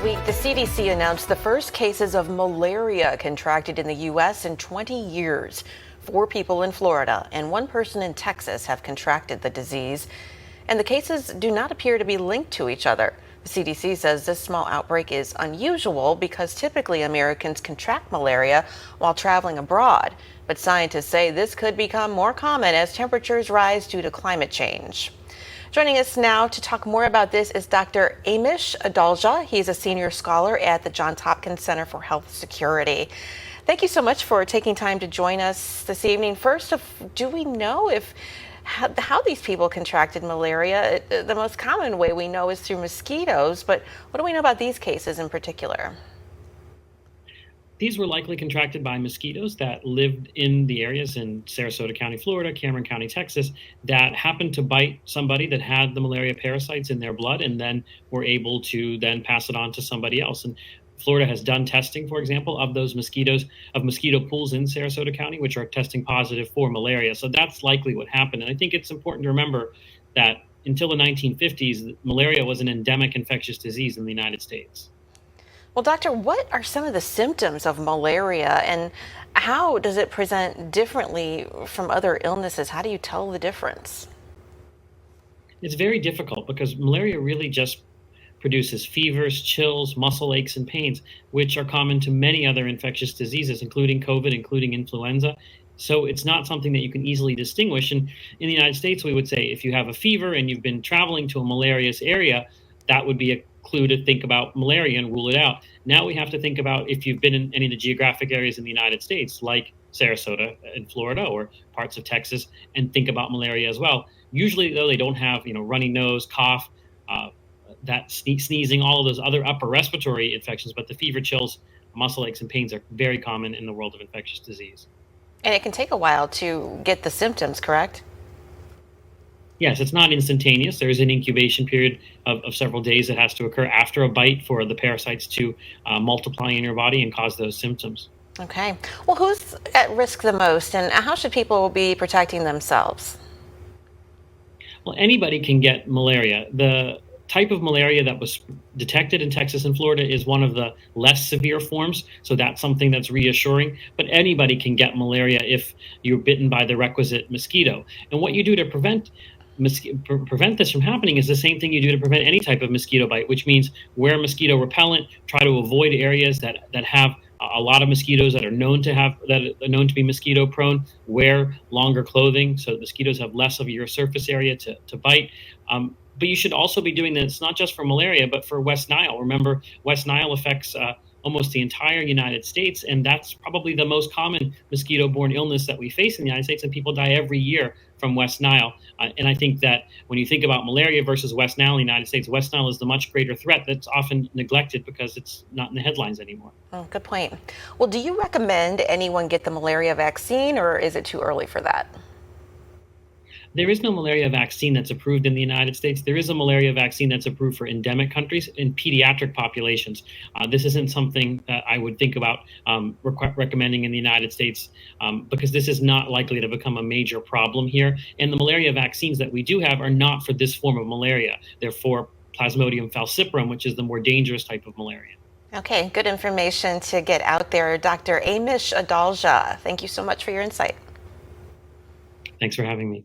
week, the CDC announced the first cases of malaria contracted in the U.S. in 20 years. 4 people in Florida and 1 person in Texas have contracted the disease, and the cases do not appear to be linked to each other. The CDC says this small outbreak is unusual because typically Americans contract malaria while traveling abroad. But scientists say this could become more common as temperatures rise due to climate change. Joining us now to talk more about this is Dr. Amesh Adalja. He's a senior scholar at the Johns Hopkins Center for Health Security. Thank you so much for taking time to join us this evening. First, do we know how these people contracted malaria? The most common way we know is through mosquitoes, but what do we know about these cases in particular? These were likely contracted by mosquitoes that lived in the areas in Sarasota County, Florida, Cameron County, Texas, that happened to bite somebody that had the malaria parasites in their blood and then were able to then pass it on to somebody else. And Florida has done testing, for example, of those mosquitoes, of mosquito pools in Sarasota County, which are testing positive for malaria. So that's likely what happened. And I think it's important to remember that until the 1950s, malaria was an endemic infectious disease in the United States. Well, doctor, what are some of the symptoms of malaria and how does it present differently from other illnesses? How do you tell the difference? It's very difficult because malaria really just produces fevers, chills, muscle aches, and pains, which are common to many other infectious diseases, including COVID, including influenza. So it's not something that you can easily distinguish. And in the United States, we would say if you have a fever and you've been traveling to a malarious area, that would be a clue to think about malaria and rule it out. Now we have to think about if you've been in any of the geographic areas in the United States, like Sarasota in Florida or parts of Texas, and think about malaria as well. Usually, though, they don't have runny nose, cough, sneezing, all of those other upper respiratory infections, but the fever, chills, muscle aches, and pains are very common in the world of infectious disease. And it can take a while to get the symptoms, correct? Yes, it's not instantaneous. There's an incubation period of several days that has to occur after a bite for the parasites to multiply in your body and cause those symptoms. Okay. Well, who's at risk the most and how should people be protecting themselves? Well, anybody can get malaria. The type of malaria that was detected in Texas and Florida is one of the less severe forms, so that's something that's reassuring. But anybody can get malaria if you're bitten by the requisite mosquito. And what you do to prevent this from happening is the same thing you do to prevent any type of mosquito bite, which means wear mosquito repellent, try to avoid areas that have a lot of mosquitoes that are known to be mosquito prone, wear longer clothing so mosquitoes have less of your surface area to bite. But you should also be doing this not just for malaria, but for West Nile. Remember, West Nile affects almost the entire United States, and that's probably the most common mosquito-borne illness that we face in the United States, and people die every year from West Nile. And I think that when you think about malaria versus West Nile in the United States, West Nile is the much greater threat that's often neglected because it's not in the headlines anymore. Oh, good point. Well, do you recommend anyone get the malaria vaccine, or is it too early for that? There is no malaria vaccine that's approved in the United States. There is a malaria vaccine that's approved for endemic countries in pediatric populations. This isn't something that I would think about recommending in the United States because this is not likely to become a major problem here. And the malaria vaccines that we do have are not for this form of malaria. They're for Plasmodium falciparum, which is the more dangerous type of malaria. Okay, good information to get out there. Dr. Amesh Adalja, thank you so much for your insight. Thanks for having me.